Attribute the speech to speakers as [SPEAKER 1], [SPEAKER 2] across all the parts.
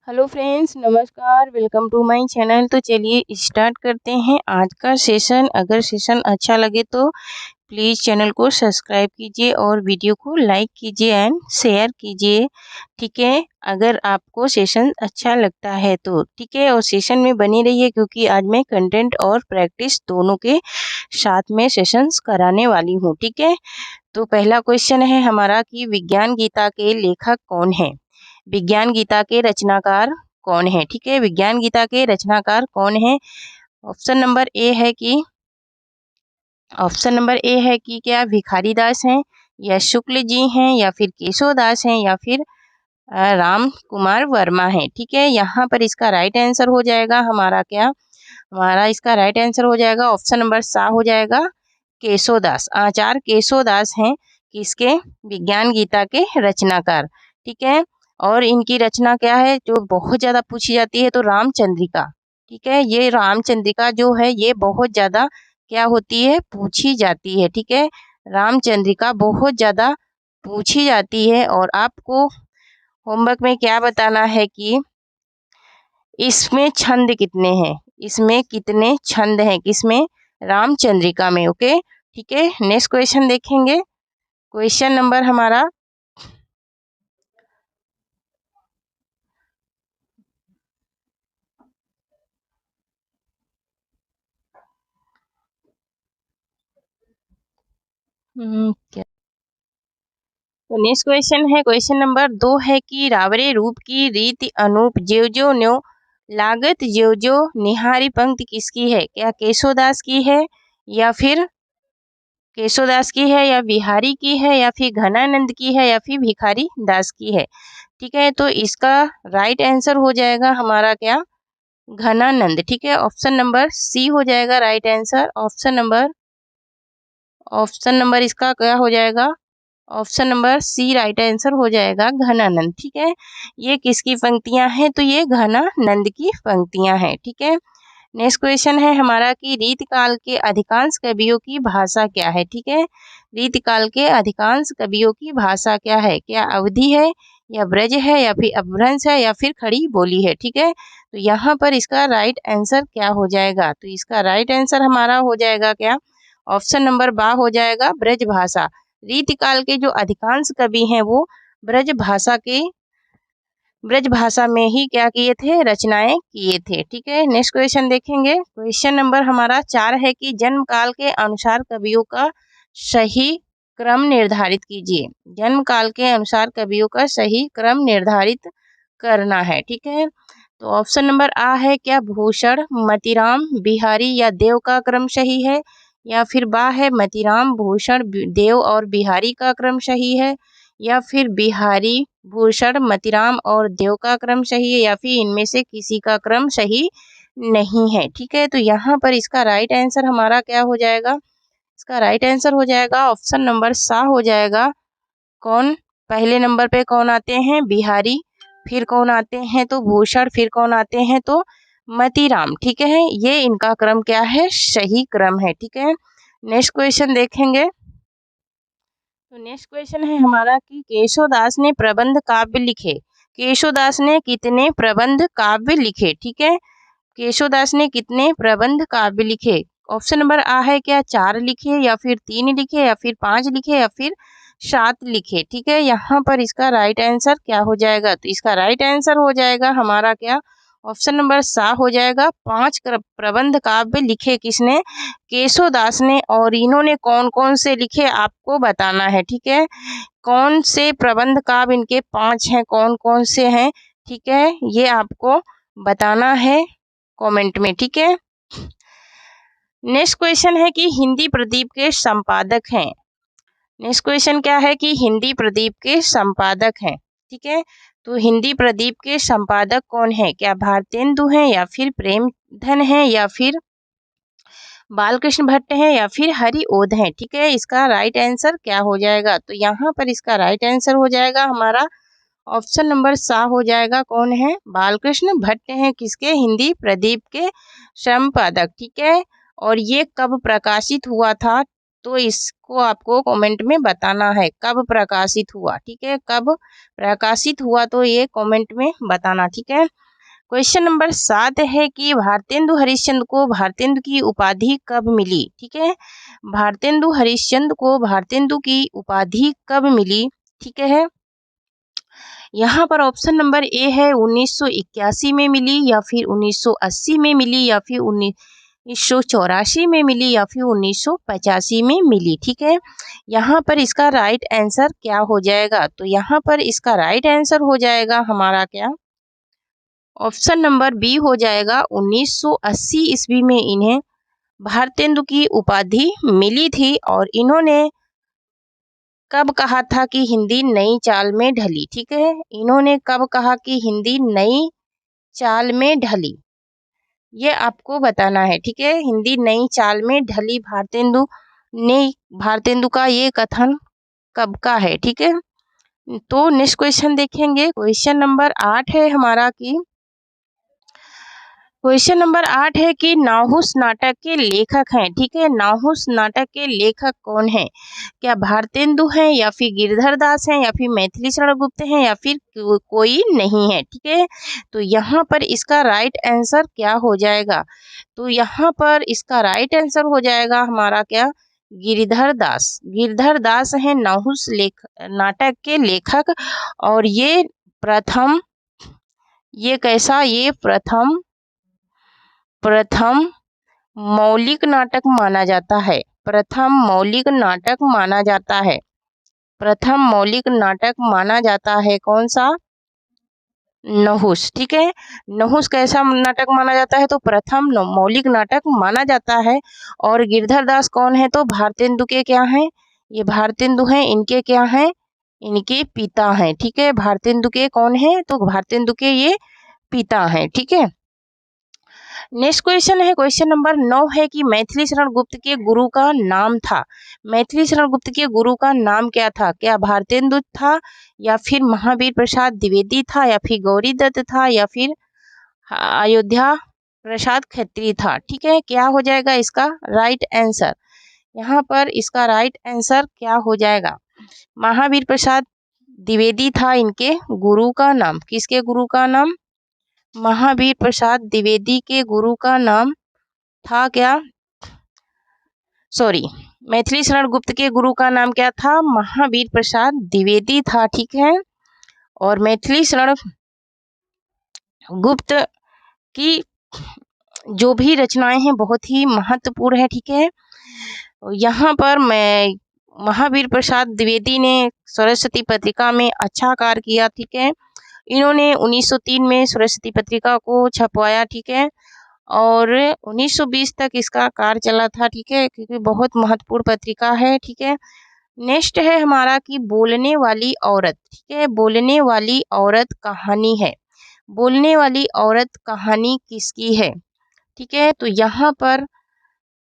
[SPEAKER 1] Hello friends, नमस्कार। Welcome to my channel. तो चलिए स्टार्ट करते हैं आज का सेशन। अगर सेशन अच्छा लगे तो प्लीज़ चैनल को सब्सक्राइब कीजिए और वीडियो को लाइक कीजिए एंड शेयर कीजिए। ठीक है, अगर आपको सेशन अच्छा लगता है तो ठीक है, और सेशन में बनी रहिए क्योंकि आज मैं कंटेंट और प्रैक्टिस दोनों के साथ में सेशंस कराने वाली हूँ। ठीक है, तो पहला क्वेश्चन है हमारा कि विज्ञान गीता के लेखक कौन है। विज्ञान गीता के रचनाकार कौन है। ठीक है, विज्ञान गीता के रचनाकार कौन है। ऑप्शन नंबर ए है कि क्या भिखारी दास हैं, या शुक्ल जी हैं, या फिर केशव दास हैं, या फिर राम कुमार वर्मा है। ठीक है, यहाँ पर इसका राइट आंसर हो जाएगा हमारा इसका राइट आंसर हो जाएगा ऑप्शन नंबर सा हो जाएगा केशव दास। आचार्य केशव दास हैं किसके, विज्ञान गीता के रचनाकार। ठीक है, और इनकी रचना क्या है जो बहुत ज़्यादा पूछी जाती है, तो रामचंद्रिका। ठीक है, ये रामचंद्रिका जो है ये बहुत ज़्यादा क्या होती है, पूछी जाती है। ठीक है, रामचंद्रिका बहुत ज़्यादा पूछी जाती है। और आपको होमवर्क में क्या बताना है कि इसमें छंद कितने हैं, इसमें कितने छंद हैं, किसमें, रामचंद्रिका में। ओके, ठीक है, नेक्स्ट क्वेश्चन देखेंगे। क्वेश्चन नंबर हमारा क्या, तो नेक्स्ट क्वेश्चन है, क्वेश्चन नंबर 2 है कि रावरे रूप की रीति अनूप ज्यो ज्यो न्यो लागत ज्यो ज्यो निहारी पंक्ति किसकी है। क्या केशवदास की है, या फिर केशवदास की है, या बिहारी की है, या फिर घनानंद की है, या फिर भिखारी दास की है। ठीक है, तो इसका राइट आंसर हो जाएगा हमारा क्या, घनानंद। ठीक है, ऑप्शन नंबर सी हो जाएगा राइट आंसर। ऑप्शन नंबर इसका क्या हो जाएगा, option number C right answer हो जाएगा घनानंद। ठीक है, ये किसकी पंक्तियां हैं, तो ये घनानंद की पंक्तियां हैं। ठीक है, नेक्स्ट क्वेश्चन है हमारा कि रीतिकाल के अधिकांश कवियों की भाषा क्या है। ठीक है, रीतिकाल के अधिकांश कवियों की भाषा क्या है, क्या अवधी है, या ब्रज है, या फिर अपभ्रंश है, या फिर खड़ी बोली है। ठीक है, तो यहाँ पर इसका राइट आंसर क्या हो जाएगा, तो इसका राइट आंसर हमारा हो जाएगा क्या, ऑप्शन नंबर बा हो जाएगा ब्रज भाषा। रीतिकाल के जो अधिकांश कवि हैं वो ब्रज भाषा में ही क्या किए थे, रचनाएं किए थे। ठीक है, नेक्स्ट क्वेश्चन देखेंगे। क्वेश्चन नंबर हमारा 4 है कि जन्म काल के अनुसार कवियों का सही क्रम निर्धारित कीजिए। जन्म काल के अनुसार कवियों का सही क्रम निर्धारित करना है। ठीक है, तो ऑप्शन नंबर आ है क्या भूषण, मतीराम, बिहारी या देव का क्रम सही है, या फिर बा है मतीराम, भूषण, देव और बिहारी का क्रम सही है, या फिर बिहारी, भूषण, मतीराम और देव का क्रम सही है, या फिर इनमें से किसी का क्रम सही नहीं है। ठीक है, तो यहाँ पर इसका राइट आंसर हमारा क्या हो जाएगा, इसका राइट आंसर हो जाएगा ऑप्शन नंबर सा हो जाएगा। कौन, पहले नंबर पे कौन आते हैं, बिहारी, फिर कौन आते हैं तो भूषण, फिर कौन आते हैं तो मतीराम। ठीक है, ये इनका क्रम क्या है, सही क्रम है। ठीक है, नेक्स्ट क्वेश्चन देखेंगे। तो नेक्स्ट क्वेश्चन है हमारा कि केशवदास ने प्रबंध काव्य लिखे। केशवदास ने कितने प्रबंध काव्य लिखे। ठीक है, केशवदास ने कितने प्रबंध काव्य लिखे। ऑप्शन नंबर आ है क्या 4 लिखे, या फिर 3 लिखे, या फिर 5 लिखे, या फिर 7 लिखे। ठीक है, यहाँ पर इसका राइट आंसर क्या हो जाएगा, तो इसका राइट आंसर हो जाएगा हमारा क्या, ऑप्शन नंबर सा हो जाएगा 5 प्रबंध काव्य लिखे किसने, केशवदास ने। और इन्होंने कौन कौन से लिखे आपको बताना है। ठीक है, कौन से प्रबंध काव्य इनके 5 हैं, कौन कौन से हैं, ठीक है, ये आपको बताना है कमेंट में। ठीक है, नेक्स्ट क्वेश्चन है कि हिंदी प्रदीप के संपादक हैं। नेक्स्ट क्वेश्चन क्या है कि हिंदी प्रदीप के संपादक हैं। ठीक है, तो हिंदी प्रदीप के संपादक कौन है, क्या भारतेंदु हैं, या फिर प्रेमधन हैं, या फिर बालकृष्ण भट्ट हैं, या फिर हरिओध हैं। ठीक है, इसका राइट आंसर क्या हो जाएगा, तो यहाँ पर इसका राइट आंसर हो जाएगा हमारा ऑप्शन नंबर सा हो जाएगा, कौन है, बालकृष्ण भट्ट हैं किसके, हिंदी प्रदीप के संपादक। ठीक है, और ये कब प्रकाशित हुआ था, तो इसको आपको कमेंट में बताना है कब प्रकाशित हुआ, ठीक है, कब प्रकाशित हुआ तो ये कमेंट में बताना, ठीक है। क्वेश्चन नंबर 7 है कि भारतेंदु हरिश्चंद्र को भारतेंदु की उपाधि कब मिली, ठीक है, भारतेंदु हरिश्चंद्र को भारतेंदु की उपाधि कब मिली, ठीक है। यहाँ पर ऑप्शन नंबर ए है 1981 में मिली, या फिर 1980 में मिली, या फिर 1984 में मिली, या फिर 1985 में मिली, ठीक है। यहाँ पर इसका राइट आंसर क्या हो जाएगा, तो यहाँ पर इसका राइट आंसर हो जाएगा हमारा क्या, ऑप्शन नंबर बी हो जाएगा। 1980 ईस्वी में इन्हें भारतेंदु की उपाधि मिली थी, और इन्होंने कब कहा था कि हिंदी नई चाल में ढली, ठीक है, इन्होंने कब कहा कि हिंदी नई चाल में ढली, ये आपको बताना है, ठीक है, हिंदी नई चाल में ढली भारतेंदु का ये कथन कब का है, ठीक है। तो नेक्स्ट क्वेश्चन देखेंगे, क्वेश्चन नंबर 8 है हमारा कि क्वेश्चन नंबर 8 है कि नाहुस नाटक के लेखक हैं, ठीक है, नाहुस नाटक के लेखक कौन है, क्या भारतेंदु हैं, या फिर गिरधर दास हैं, या फिर मैथिली शरण गुप्त हैं, या फिर कोई नहीं है, ठीक है। तो यहाँ पर इसका राइट आंसर क्या हो जाएगा, तो यहाँ पर इसका राइट आंसर हो जाएगा हमारा क्या, गिरधर दास हैं नाहुस नाटक के लेखक, और ये प्रथम मौलिक नाटक माना जाता है, प्रथम मौलिक नाटक माना जाता है कौन सा, नहुस, ठीक है, नहुस कैसा नाटक माना जाता है, तो प्रथम मौलिक नाटक माना जाता है। और गिरधर दास कौन है, तो भारतेंदु के क्या हैं, ये भारतेंदु हैं, इनके क्या हैं, इनके पिता हैं, ठीक है, भारतेंदु के कौन है, तो भारतेंदु के ये पिता हैं, ठीक है। नेक्स्ट क्वेश्चन है, क्वेश्चन नंबर 9 है कि मैथिली शरण गुप्त के गुरु का नाम था, मैथिली शरण गुप्त के गुरु का नाम क्या था, क्या भारतेंदु था, या फिर महावीर प्रसाद द्विवेदी था, या फिर गौरी दत्त था, या फिर अयोध्या प्रसाद खत्री था, ठीक है, क्या हो जाएगा इसका राइट आंसर, यहाँ पर इसका राइट आंसर क्या हो जाएगा, महावीर प्रसाद द्विवेदी था इनके गुरु का नाम, किसके गुरु का नाम, महावीर प्रसाद द्विवेदी के गुरु का नाम था क्या, सॉरी, मैथिली शरण गुप्त के गुरु का नाम क्या था, महावीर प्रसाद द्विवेदी था, ठीक है। और मैथिली शरण गुप्त की जो भी रचनाएं हैं बहुत ही महत्वपूर्ण है, ठीक है। यहाँ पर मैं महावीर प्रसाद द्विवेदी ने सरस्वती पत्रिका में अच्छा कार्य किया, ठीक है, इन्होंने 1903 में सरस्वती पत्रिका को छपवाया, ठीक है, और 1920 तक इसका कार्य चला था, ठीक है, क्योंकि बहुत महत्वपूर्ण पत्रिका है, ठीक है। नेक्स्ट है हमारा कि बोलने वाली औरत, ठीक है, बोलने वाली औरत कहानी है, बोलने वाली औरत कहानी किसकी है, ठीक है, तो यहाँ पर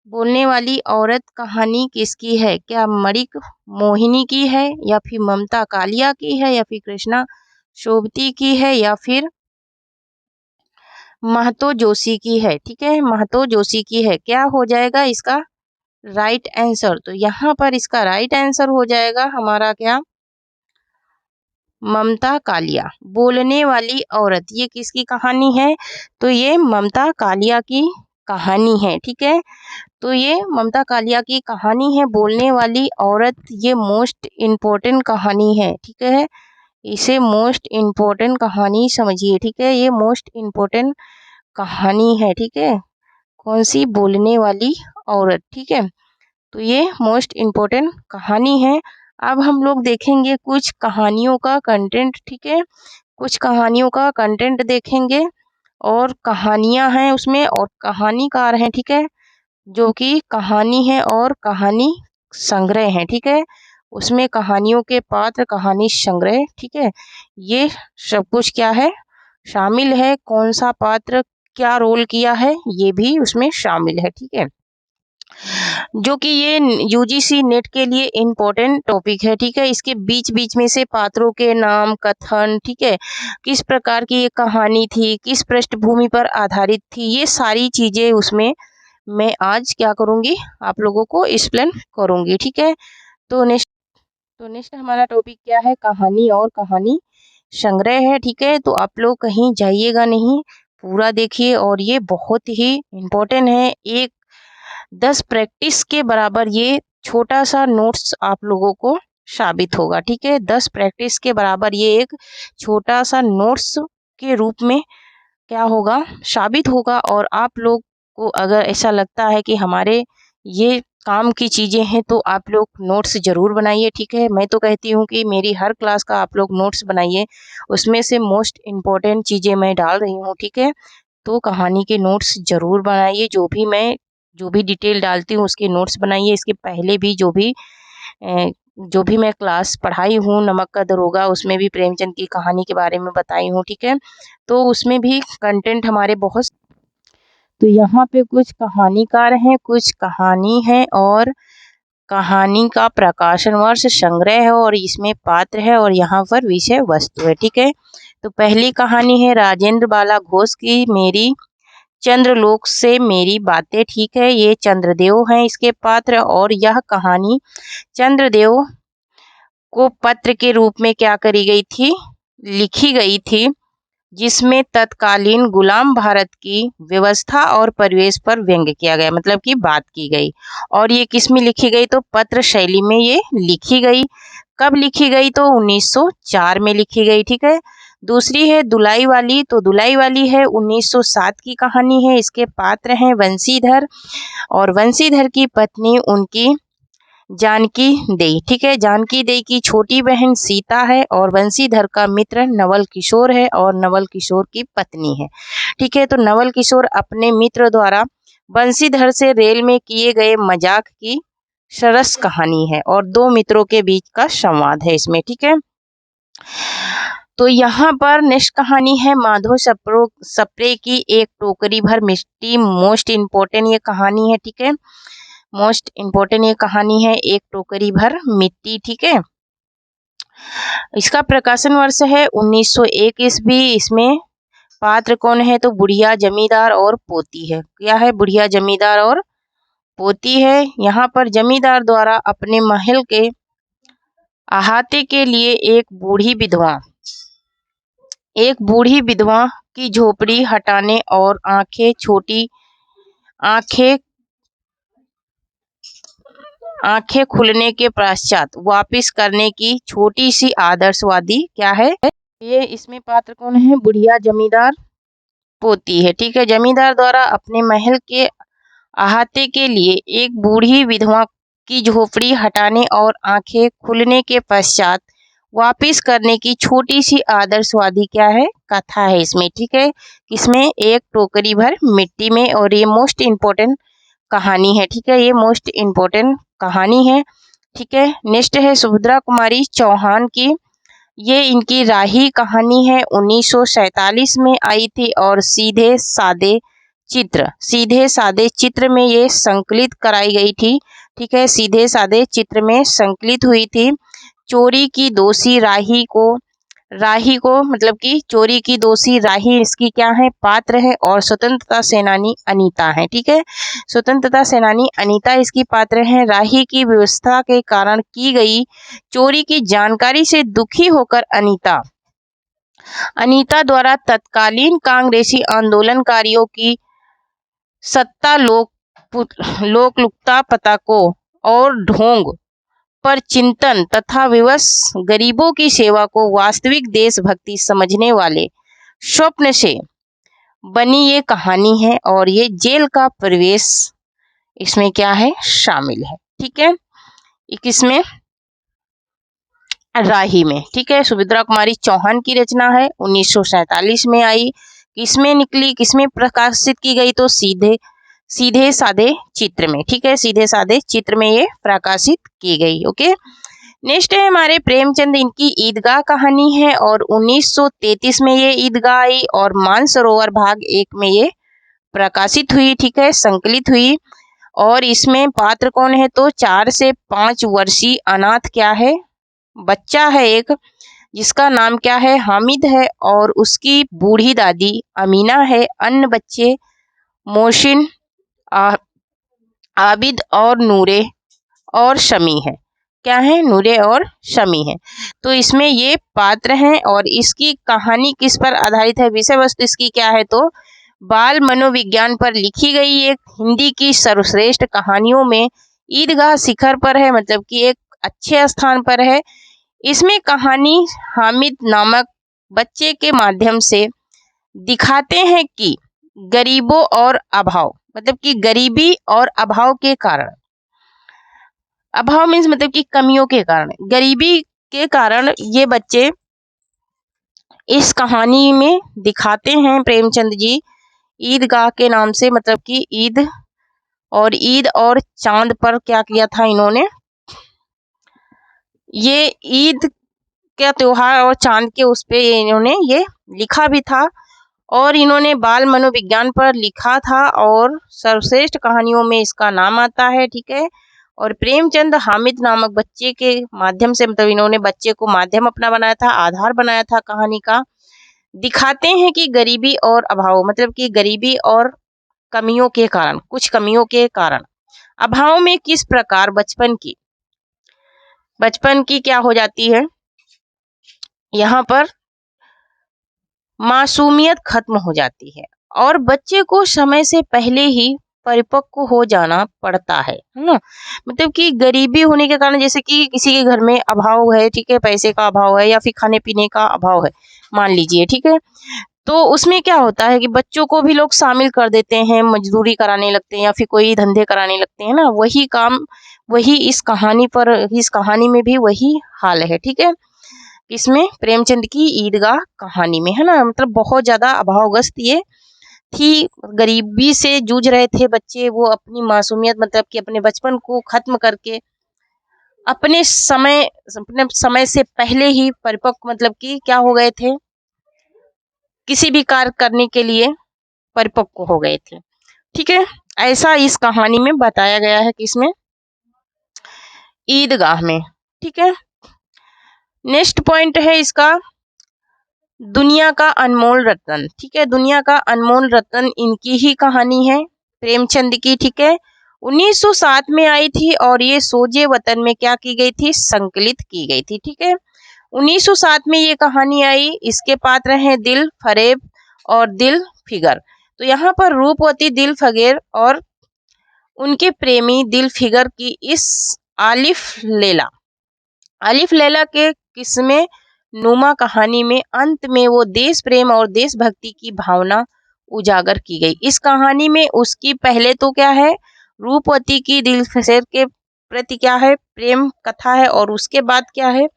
[SPEAKER 1] बोलने वाली औरत कहानी किसकी है, क्या मणिक मोहिनी की है, या फिर ममता कालिया की है, या फिर कृष्णा शोभती की है, या फिर महतो जोशी की है, ठीक है, महतो जोशी की है, क्या हो जाएगा इसका राइट आंसर, तो यहाँ पर इसका राइट आंसर हो जाएगा हमारा क्या, ममता कालिया। बोलने वाली औरत ये किसकी कहानी है, तो ये ममता कालिया की कहानी है, ठीक है, तो ये ममता कालिया की कहानी है, बोलने वाली औरत, ये मोस्ट इम्पोर्टेंट कहानी है, ठीक है, इसे मोस्ट इम्पोर्टेंट कहानी समझिए, ठीक है, ये मोस्ट इम्पोर्टेंट कहानी है, ठीक है, कौन सी, बोलने वाली औरत, ठीक है, तो ये मोस्ट इम्पोर्टेंट कहानी है। अब हम लोग देखेंगे कुछ कहानियों का कंटेंट, ठीक है, कुछ कहानियों का कंटेंट देखेंगे, और कहानियां हैं उसमें, और कहानीकार हैं, ठीक है, जो कि कहानी है और कहानी संग्रह है, ठीक है, उसमें कहानियों के पात्र, कहानी संग्रह, ठीक है, ये सब कुछ क्या है शामिल है, कौन सा पात्र क्या रोल किया है ये भी उसमें शामिल है, ठीक है, जो कि ये यूजीसी नेट के लिए इम्पोर्टेंट टॉपिक है, ठीक है, इसके बीच बीच में से पात्रों के नाम, कथन, ठीक है, किस प्रकार की ये कहानी थी, किस पृष्ठभूमि पर आधारित थी, ये सारी चीजें उसमें मैं आज क्या करूँगी, आप लोगों को एक्सप्लेन करूँगी। ठीक है, तो नेक्स्ट हमारा टॉपिक क्या है, कहानी और कहानी संग्रह है। ठीक है, तो आप लोग कहीं जाइएगा नहीं, पूरा देखिए, और ये बहुत ही इम्पोर्टेंट है। एक 10 प्रैक्टिस के बराबर ये छोटा सा नोट्स आप लोगों को साबित होगा। ठीक है, 10 प्रैक्टिस के बराबर ये एक छोटा सा नोट्स के रूप में क्या होगा, साबित होगा। और आप लोग को अगर ऐसा लगता है कि हमारे ये काम की चीज़ें हैं, तो आप लोग नोट्स ज़रूर बनाइए। ठीक है, मैं तो कहती हूँ कि मेरी हर क्लास का आप लोग नोट्स बनाइए, उसमें से मोस्ट इम्पॉर्टेंट चीज़ें मैं डाल रही हूँ। ठीक है, तो कहानी के नोट्स ज़रूर बनाइए, जो भी डिटेल डालती हूँ उसके नोट्स बनाइए। इसके पहले भी जो भी मैं क्लास पढ़ाई हूँ, नमक का दरोगा, उसमें भी प्रेमचंद की कहानी के बारे में बताई हूँ। ठीक है, तो उसमें भी कंटेंट हमारे बहुत। तो यहाँ पे कुछ कहानीकार हैं, कुछ कहानी है, और कहानी का प्रकाशन वर्ष संग्रह है, और इसमें पात्र है, और यहाँ पर विषय वस्तु है। ठीक है, तो पहली कहानी है राजेंद्र बाला घोष की मेरी चंद्रलोक से मेरी बातें। ठीक है, ये चंद्रदेव हैं इसके पात्र, और यह कहानी चंद्रदेव को पत्र के रूप में क्या करी गई थी, लिखी गई थी, जिसमें तत्कालीन गुलाम भारत की व्यवस्था और परिवेश पर व्यंग्य किया गया, मतलब कि बात की गई। और ये किस में लिखी गई, तो पत्र शैली में ये लिखी गई। कब लिखी गई, तो 1904 में लिखी गई। ठीक है, दूसरी है दुलाई वाली, तो दुलाई वाली है 1907 की कहानी है। इसके पात्र हैं वंशीधर, और वंशीधर की पत्नी उनकी जानकी देई। ठीक है, जानकी देई की छोटी बहन सीता है, और वंशीधर का मित्र नवल किशोर है, और नवल किशोर की पत्नी है। ठीक है, तो नवल किशोर अपने मित्र द्वारा वंशीधर से रेल में किए गए मजाक की सरस कहानी है, और दो मित्रों के बीच का संवाद है इसमें। ठीक है, तो यहाँ पर नेक्स्ट कहानी है माधव सप्रे की एक टोकरी भर मिट्टी। मोस्ट इम्पोर्टेंट ये कहानी है। ठीक है, मोस्ट इम्पोर्टेंट ये कहानी है, एक टोकरी भर मिट्टी। ठीक है, इसका प्रकाशन वर्ष है 1901 ईस्वी। इसमें पात्र कौन है, तो बुढ़िया जमींदार और पोती है। क्या है, बुढ़िया जमींदार और पोती है। यहाँ पर जमींदार द्वारा अपने महल के अहाते के लिए एक बूढ़ी विधवा की झोपड़ी हटाने और आंखें खुलने के पश्चात वापस करने की छोटी सी आदर्शवादी क्या है, ये इसमें पात्र कौन है, बुढ़िया जमींदार पोती है। ठीक है, जमींदार द्वारा अपने महल के अहाते के लिए एक बूढ़ी विधवा की झोपड़ी हटाने और आंखें खुलने के पश्चात वापस करने की छोटी सी आदर्शवादी क्या है, कथा है इसमें। ठीक है, इसमें एक टोकरी भर मिट्टी में, और ये मोस्ट इम्पोर्टेंट कहानी है। ठीक है, ये मोस्ट इम्पोर्टेंट कहानी है। ठीक है, नेक्स्ट है सुभद्रा कुमारी चौहान की, ये इनकी राही कहानी है, 1947 में आई थी, और सीधे सादे चित्र में ये संकलित कराई गई थी। ठीक है, सीधे सादे चित्र में संकलित हुई थी। चोरी की दोषी राही को मतलब कि चोरी की दोषी राही इसकी क्या है, पात्र है, और स्वतंत्रता सेनानी अनीता है। ठीक है, स्वतंत्रता सेनानी अनीता इसकी पात्र है। राही की व्यवस्था के कारण की गई चोरी की जानकारी से दुखी होकर अनीता द्वारा तत्कालीन कांग्रेसी आंदोलनकारियों की सत्ता लोकलुप्ता पता को और ढोंग पर चिंतन तथा विवश गरीबों की सेवा को वास्तविक देशभक्ति समझने वाले स्वप्न से बनी ये कहानी है, और ये जेल का परिवेश इसमें क्या है, शामिल है। ठीक है, किसमें, राही में। ठीक है, सुभद्रा कुमारी चौहान की रचना है, 1947 में आई। किसमें निकली, किसमें प्रकाशित की गई, तो सीधे सादे चित्र में। ठीक है, सीधे सादे चित्र में ये प्रकाशित की गई। ओके, नेक्स्ट है हमारे प्रेमचंद, इनकी ईदगाह कहानी है, और 1933 में ये ईदगाह आई, और मानसरोवर भाग 1 में ये प्रकाशित हुई। ठीक है, संकलित हुई, और इसमें पात्र कौन है, तो 4 से 5 वर्षीय अनाथ क्या है, बच्चा है एक, जिसका नाम क्या है, हामिद है, और उसकी बूढ़ी दादी अमीना है। अन्य बच्चे मोहसिन, आबिद और नूरे और शमी है। क्या है? नूरे और शमी है। तो इसमें ये पात्र हैं और इसकी कहानी किस पर आधारित है? विषय वस्तु इसकी क्या है? तो बाल मनोविज्ञान पर लिखी गई एक हिंदी की सर्वश्रेष्ठ कहानियों में ईदगाह शिखर पर है, मतलब कि एक अच्छे स्थान पर है। इसमें कहानी हामिद नामक बच्चे के माध्यम से दिखाते हैं कि गरीबों और अभाव, मतलब कि गरीबी और अभाव के कारण, अभाव मीन्स मतलब कि कमियों के कारण, गरीबी के कारण ये बच्चे इस कहानी में दिखाते हैं प्रेमचंद जी ईदगाह के नाम से, मतलब कि ईद और चांद पर क्या किया था इन्होंने, ये ईद का त्योहार और चांद के उस पे इन्होंने ये लिखा भी था और इन्होंने बाल मनोविज्ञान पर लिखा था और सर्वश्रेष्ठ कहानियों में इसका नाम आता है। ठीक है। और प्रेमचंद हामिद नामक बच्चे के माध्यम से, मतलब इन्होंने बच्चे को माध्यम अपना बनाया था, आधार बनाया था कहानी का। दिखाते हैं कि गरीबी और अभाव, मतलब कि गरीबी और कमियों के कारण, कुछ कमियों के कारण, अभाव में किस प्रकार बचपन की क्या हो जाती है, यहाँ पर मासूमियत खत्म हो जाती है और बच्चे को समय से पहले ही परिपक्व हो जाना पड़ता है ना। मतलब कि गरीबी होने के कारण, जैसे कि किसी के घर में अभाव है, ठीक है, पैसे का अभाव है या फिर खाने पीने का अभाव है मान लीजिए, ठीक है, तो उसमें क्या होता है कि बच्चों को भी लोग शामिल कर देते हैं, मजदूरी कराने लगते हैं या फिर कोई धंधे कराने लगते हैं ना। वही काम, वही इस कहानी में भी वही हाल है। ठीक है। इसमें प्रेमचंद की ईदगाह कहानी में, है ना, मतलब बहुत ज्यादा अभावग्रस्त ये थी, गरीबी से जूझ रहे थे बच्चे, वो अपनी मासूमियत, मतलब कि अपने बचपन को खत्म करके अपने समय से पहले ही परिपक्व, मतलब कि क्या हो गए थे, किसी भी कार्य करने के लिए परिपक्व हो गए थे। ठीक है। ऐसा इस कहानी में बताया गया है कि इसमें ईदगाह में। ठीक है। नेक्स्ट पॉइंट है इसका दुनिया का अनमोल रतन। ठीक है। दुनिया का अनमोल रतन इनकी ही कहानी है, प्रेमचंद की। ठीक है। 1907 में आई थी और ये सोजे वतन में क्या की गई थी, संकलित की गई थी। ठीक है। 1907 में ये कहानी आई। इसके पात्र हैं दिल फरेब और दिल फिगर। तो यहाँ पर रूपवती दिल फगेर और उनके प्रेमी दिल फिगर की इस आलिफ लैला के किस्में नुमा कहानी में अंत में वो देश प्रेम और देशभक्ति की भावना उजागर की गई। इस कहानी में उसकी पहले तो क्या है, रूपवती की दिल फसेर के प्रति क्या है, प्रेम कथा है, और उसके बाद क्या है,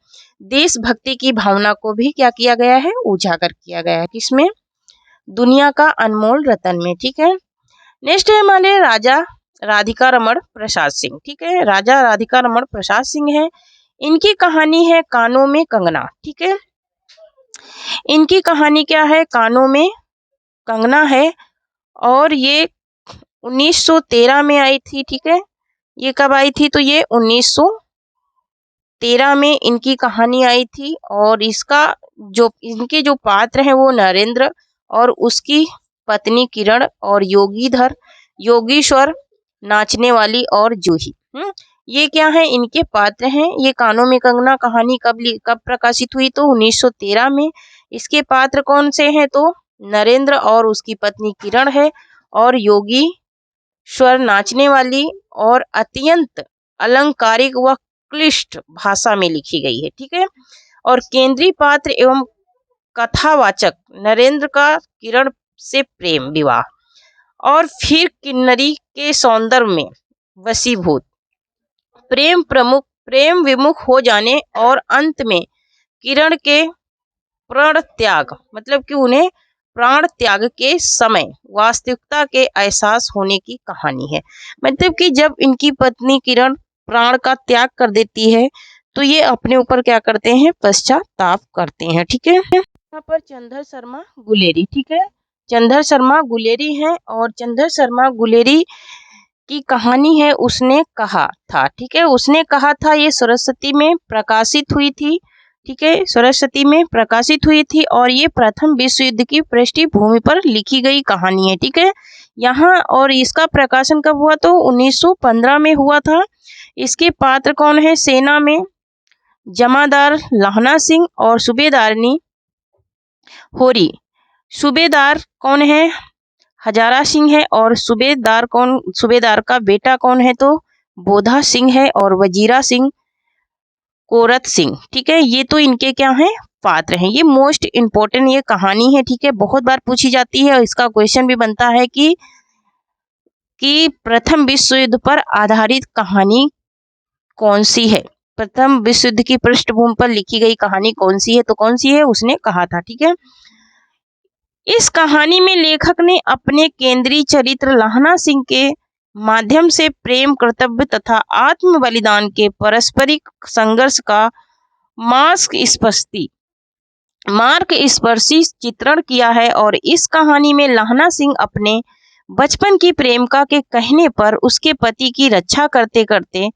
[SPEAKER 1] देशभक्ति की भावना को भी क्या किया गया है, उजागर किया गया है। किसमें, दुनिया का अनमोल रतन में। ठीक है। नेक्स्ट है हमारे राजा राधिका रमण प्रसाद सिंह। ठीक है। राजा राधिका रमण प्रसाद सिंह है, इनकी कहानी है कानों में कंगना। ठीक है। इनकी कहानी क्या है, कानों में कंगना है और ये 1913 में आई थी। ठीक है। ये कब आई थी, तो ये 1913 में इनकी कहानी आई थी और इसका जो इनके जो पात्र हैं वो नरेंद्र और उसकी पत्नी किरण और योगीश्वर, नाचने वाली और जूही। ये क्या है, इनके पात्र हैं। ये कानों में कंगना कहानी कब प्रकाशित हुई, तो 1913 में। इसके पात्र कौन से हैं, तो नरेंद्र और उसकी पत्नी किरण है और योगीश्वर नाचने वाली, और अत्यंत अलंकारिक व क्लिष्ट भाषा में लिखी गई है। ठीक है। और केंद्रीय पात्र एवं कथावाचक नरेंद्र का किरण से प्रेम विवाह और फिर किन्नरी के सौंदर्य में वशीभूत, प्रेम विमुख हो जाने और अंत में किरण के प्राण त्याग, मतलब कि उन्हें प्राण त्याग के समय वास्तविकता के एहसास होने की कहानी है। मतलब कि जब इनकी पत्नी किरण प्राण का त्याग कर देती है तो ये अपने ऊपर क्या करते हैं, पश्चाताप करते हैं। ठीक है। यहाँ पर चंद्र शर्मा गुलेरी, ठीक है, चंद्र शर्मा गुलेरी हैं और चंद्र शर्मा गुलेरी की कहानी है उसने कहा था। ठीक है। उसने कहा था, ये सरस्वती में प्रकाशित हुई थी ठीक है, सरस्वती में प्रकाशित हुई थी और ये प्रथम विश्व युद्ध की पृष्ठभूमि पर लिखी गई कहानी है। ठीक है, यहाँ और इसका प्रकाशन कब हुआ तो 1915 में हुआ था। इसके पात्र कौन है, सेना में जमादार लाहना सिंह और सूबेदारनी होरी। सूबेदार कौन है, हजारा सिंह है, और सूबेदार का बेटा कौन है तो बोधा सिंह है, और वजीरा सिंह कोरत सिंह। ठीक है, ये तो इनके क्या हैं, पात्र हैं। ये मोस्ट इम्पोर्टेंट ये कहानी है। ठीक है, बहुत बार पूछी जाती है और इसका क्वेश्चन भी बनता है कि प्रथम विश्व युद्ध पर आधारित कहानी कौन सी है, प्रथम विश्व युद्ध की पृष्ठभूमि पर लिखी गई कहानी कौन सी है, तो कौन सी है उसने कहा था। ठीक है, इस कहानी में लेखक ने अपने केंद्रीय चरित्र लाहना सिंह के माध्यम से प्रेम, कर्तव्य तथा आत्म बलिदान के पारस्परिक संघर्ष का मार्ग स्पर्शी चित्रण किया है। और इस कहानी में लाहना सिंह अपने बचपन की प्रेमिका के कहने पर उसके पति की रक्षा करते करते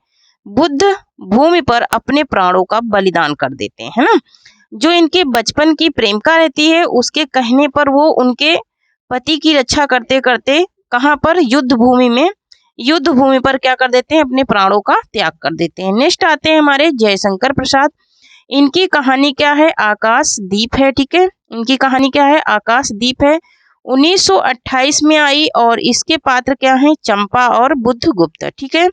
[SPEAKER 1] बुद्ध भूमि पर अपने प्राणों का बलिदान कर देते हैं ना। जो इनके बचपन की प्रेमिका रहती है उसके कहने पर वो उनके पति की रक्षा करते करते कहाँ पर, युद्ध भूमि पर क्या कर देते हैं, अपने प्राणों का त्याग कर देते हैं। नेक्स्ट आते हैं हमारे जयशंकर प्रसाद। इनकी कहानी क्या है, आकाशदीप है। ठीक है, इनकी कहानी क्या है, आकाशदीप है। 1928 में आई और इसके पात्र क्या हैं, चंपा और बुद्धगुप्त। ठीक है,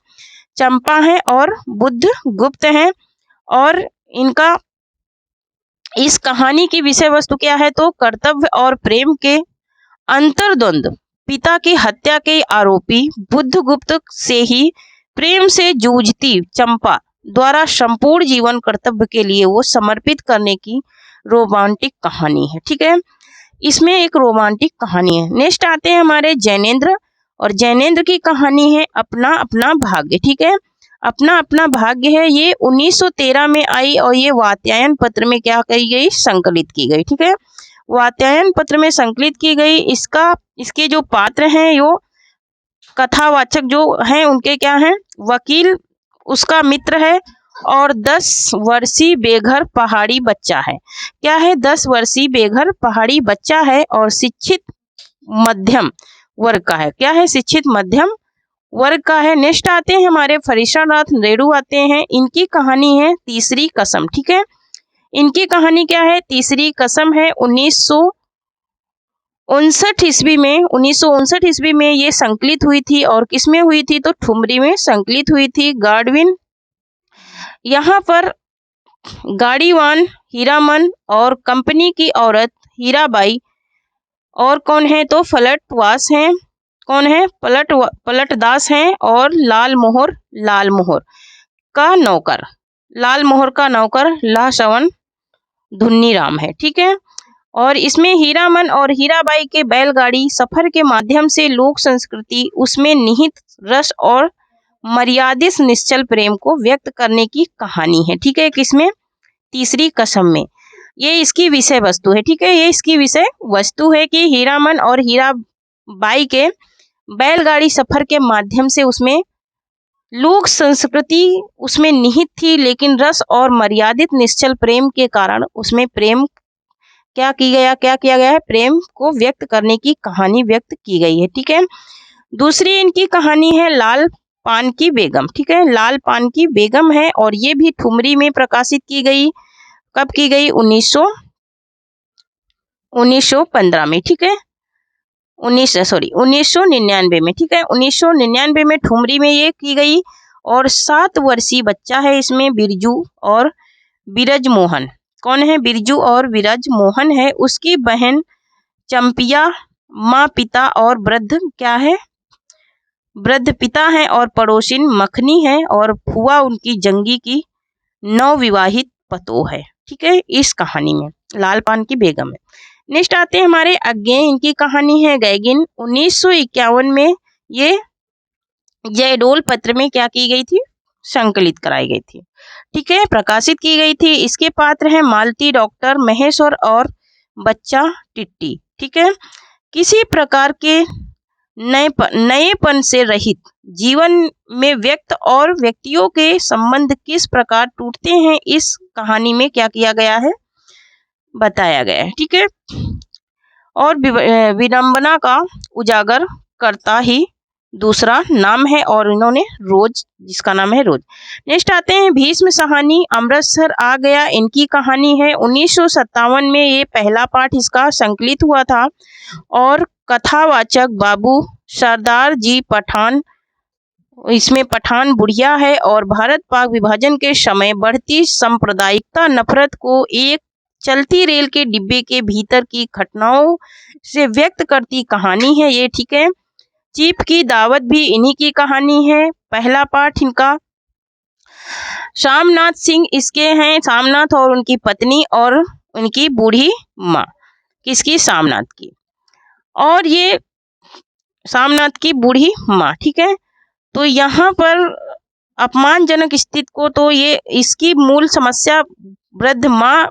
[SPEAKER 1] चंपा है और बुद्धगुप्त हैं। और इनका इस कहानी की विषय वस्तु क्या है तो कर्तव्य और प्रेम के अंतर्द्वंद, पिता की हत्या के आरोपी बुद्धगुप्त से ही प्रेम से जूझती चंपा द्वारा संपूर्ण जीवन कर्तव्य के लिए वो समर्पित करने की रोमांटिक कहानी है। ठीक है, इसमें एक रोमांटिक कहानी है। नेक्स्ट आते हैं हमारे जैनेन्द्र, और जैनेन्द्र की कहानी है अपना अपना भाग्य। ठीक है, अपना अपना भाग्य है, ये 1913 में आई और ये वात्यायन पत्र में क्या कही गई, संकलित की गई। ठीक है, वात्यायन पत्र में संकलित की गई। इसके जो पात्र हैं, यो कथावाचक जो हैं उनके क्या हैं, वकील उसका मित्र है और 10 वर्षीय बेघर पहाड़ी बच्चा है। क्या है, 10 वर्षीय बेघर पहाड़ी बच्चा है और शिक्षित मध्यम वर्ग का है। क्या है, शिक्षित मध्यम वर्ग का है। नेक्स्ट आते हैं हमारे फरीसानाथ रेणु आते हैं। इनकी कहानी है तीसरी कसम। ठीक है, इनकी कहानी क्या है, तीसरी कसम है। 1959 ईस्वी में ये संकलित हुई थी और किसमें हुई थी तो ठुमरी में संकलित हुई थी। गाडविन यहाँ पर गाड़ीवान हीरामन और कंपनी की औरत हीराबाई और कौन है तो फलटवास हैं, कौन है पलटदास हैं, और लालमोहर का नौकर लाशवन धुन्नीराम है। ठीक है, और इसमें हीरामन और हीराबाई के बैलगाड़ी सफर के माध्यम से लोक संस्कृति, उसमें निहित रस और मर्यादित निश्चल प्रेम को व्यक्त करने की कहानी है। ठीक है, किसमें, तीसरी कसम में। ये इसकी विषय वस्तु है। ठीक है, ये इसकी विषय वस्तु है कि हीरामन और हीराबाई के बैलगाड़ी सफर के माध्यम से उसमें लोक संस्कृति उसमें निहित थी, लेकिन रस और मर्यादित निश्चल प्रेम के कारण उसमें प्रेम क्या किया गया है, प्रेम को व्यक्त करने की कहानी व्यक्त की गई है। ठीक है, दूसरी इनकी कहानी है लाल पान की बेगम। ठीक है, लाल पान की बेगम है और ये भी ठुमरी में प्रकाशित की गई। कब की गई, 1915 में। ठीक है, 1999 में। ठीक है, 1999 में ठुमरी में ये की गई। और 7 वर्षीय बच्चा है इसमें, बिरजू और बिरजमोहन। कौन है, बिरजू और बिरजमोहन है। उसकी बहन चंपिया, माँ पिता और वृद्ध क्या है, वृद्ध पिता है, और पड़ोसिन मखनी है, और फुआ उनकी जंगी की नवविवाहित पतो है। ठीक है, इस कहानी में लाल पान की बेगम है। नेक्स्ट आते हैं हमारे अज्ञे, इनकी कहानी है गैगिन। 1951 में ये जयडोल पत्र में क्या की गई थी, संकलित कराई गई थी। ठीक है, प्रकाशित की गई थी। इसके पात्र हैं मालती, डॉक्टर महेश्वर और बच्चा टिट्टी। ठीक है, किसी प्रकार के नएपन से रहित जीवन में व्यक्त और व्यक्तियों के संबंध किस प्रकार टूटते हैं, इस कहानी में क्या किया गया है, बताया गया है। ठीक है, और विडंबना का उजागर करता ही दूसरा नाम है, और इन्होंने रोज, जिसका नाम है रोज। नेक्स्ट आते हैं भीष्म सहानी, अमृतसर आ गया, इनकी कहानी है। 1957 में ये पहला पाठ इसका संकलित हुआ था, और कथावाचक बाबू सरदार जी पठान, इसमें पठान बुढ़िया है, और भारत पाक विभाजन के समय बढ़ती सांप्रदायिकता नफरत को एक चलती रेल के डिब्बे के भीतर की घटनाओं से व्यक्त करती कहानी है ये। ठीक है, चीफ की दावत भी इन्हीं की कहानी है। पहला पाठ इनका शामनाथ सिंह इसके हैं, शामनाथ और उनकी पत्नी और उनकी बूढ़ी माँ, किसकी, शामनाथ की, और ये शामनाथ की बूढ़ी माँ। ठीक है, तो यहाँ पर अपमानजनक स्थिति को, तो ये इसकी मूल समस्या वृद्ध माँ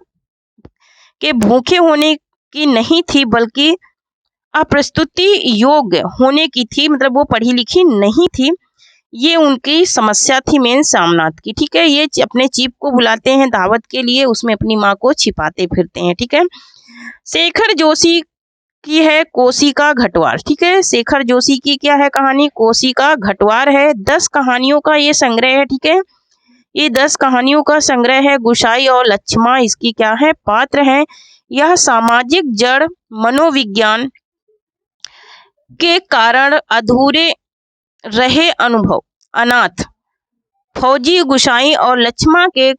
[SPEAKER 1] के भूखे होने की नहीं थी, बल्कि अप्रस्तुति योग्य होने की थी, मतलब वो पढ़ी लिखी नहीं थी, ये उनकी समस्या थी मेन शामनाथ की। ठीक है, ये अपने चीफ को बुलाते हैं दावत के लिए, उसमें अपनी माँ को छिपाते फिरते हैं। ठीक है, शेखर जोशी की है कोसी का घटवार। ठीक है, शेखर जोशी की क्या है कहानी, कोसी का घटवार है। 10 कहानियों का ये संग्रह है। ठीक है, ये 10 कहानियों का संग्रह है। गुसाई और लक्ष्मा इसकी क्या है, पात्र हैं। यह सामाजिक जड़ मनोविज्ञान के कारण अधूरे रहे अनुभव, अनाथ फौजी गुसाई और लक्ष्मा के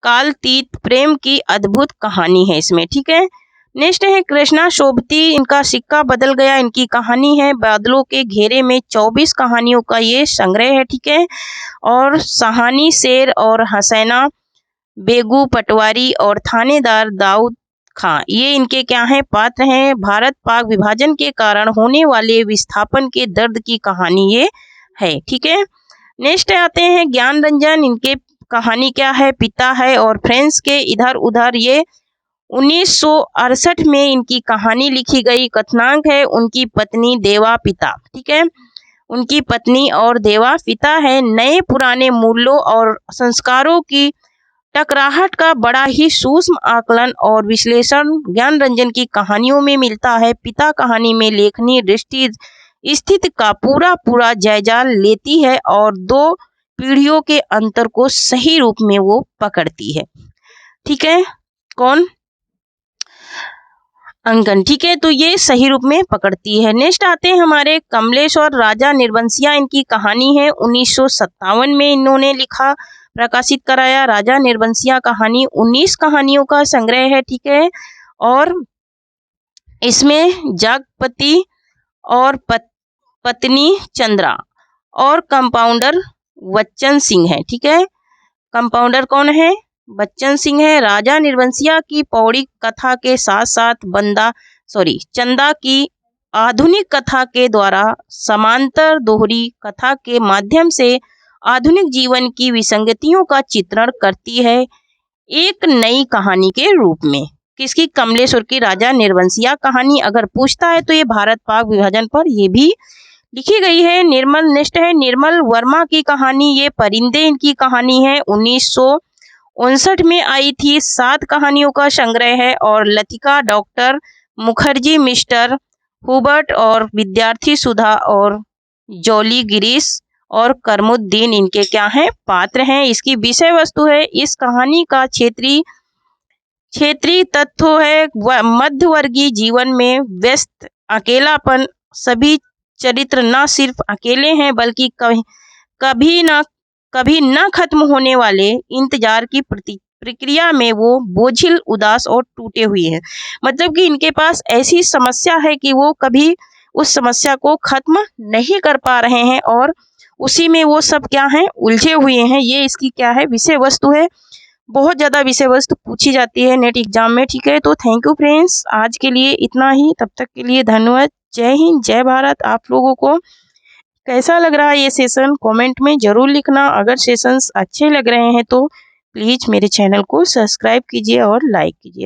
[SPEAKER 1] कालतीत प्रेम की अद्भुत कहानी है इसमें। ठीक है, नेक्स्ट है कृष्णा शोभती, इनका सिक्का बदल गया, इनकी कहानी है। बादलों के घेरे में 24 कहानियों का ये संग्रह है। ठीक है, और सहानी शेर और हसैना बेगू पटवारी और थानेदार दाऊद खां, ये इनके क्या हैं, पात्र हैं। भारत पाक विभाजन के कारण होने वाले विस्थापन के दर्द की कहानी ये है। ठीक है, नेक्स्ट आते हैं ज्ञान रंजन, इनके कहानी क्या है, पिता है, और फ्रेंड्स के इधर उधर, ये 1968 में इनकी कहानी लिखी गई। कथनांक है उनकी पत्नी देवा पिता। ठीक है, उनकी पत्नी और देवा पिता है। नए पुराने मूल्यों और संस्कारों की टकराहट का बड़ा ही सूक्ष्म आकलन और विश्लेषण ज्ञान रंजन की कहानियों में मिलता है। पिता कहानी में लेखनी दृष्टि स्थिति का पूरा जायजा लेती है और 2 पीढ़ियों के अंतर को सही रूप में वो पकड़ती है। ठीक है, कौन, अंकन। ठीक है, तो ये सही रूप में पकड़ती है। नेक्स्ट आते हैं हमारे कमलेश और राजा निर्वंशिया, इनकी कहानी है। 1957 में इन्होंने लिखा, प्रकाशित कराया। राजा निर्वंशिया कहानी 19 कहानियों का संग्रह है। ठीक है, और इसमें जागपति और पत्नी चंद्रा और कंपाउंडर बच्चन सिंह है। ठीक है, कंपाउंडर कौन है, बच्चन सिंह है। राजा निर्वंशिया की पौड़ी कथा के साथ साथ चंदा की आधुनिक कथा के द्वारा समांतर दोहरी कथा के माध्यम से आधुनिक जीवन की विसंगतियों का चित्रण करती है एक नई कहानी के रूप में। किसकी, कमलेश्वर की राजा निर्वंशिया कहानी। अगर पूछता है तो ये भारत पाक विभाजन पर ये भी लिखी गई है। निर्मल, नेक्स्ट है निर्मल वर्मा की कहानी, ये परिंदे इनकी कहानी है। 1959 में आई थी। 7 कहानियों का संग्रह है। और Latika, doctor Mukherjee, mister Hubert और विद्यार्थी सुधा और जॉली गिरीश और करमुद्दीन इनके क्या हैं, पात्र हैं। इसकी विषय वस्तु है, इस कहानी का क्षेत्रीय तत्व है मध्यवर्गीय जीवन में व्यस्त अकेलापन। सभी चरित्र न सिर्फ अकेले हैं बल्कि कभी न खत्म होने वाले इंतजार की प्रक्रिया में वो बोझिल, उदास और टूटे हुए हैं। मतलब कि इनके पास ऐसी समस्या है कि वो कभी उस समस्या को खत्म नहीं कर पा रहे हैं और उसी में वो सब क्या हैं, उलझे हुए हैं। ये इसकी क्या है, विषय वस्तु है। बहुत ज़्यादा विषय वस्तु पूछी जाती है नेट एग्जाम में। ठीक है, तो थैंक यू फ्रेंड्स, आज के लिए इतना ही। तब तक के लिए धन्यवाद। जय हिंद, जय भारत। आप लोगों को कैसा लग रहा है ये सेशन, कमेंट में ज़रूर लिखना। अगर सेशंस अच्छे लग रहे हैं तो प्लीज़ मेरे चैनल को सब्सक्राइब कीजिए और लाइक कीजिए।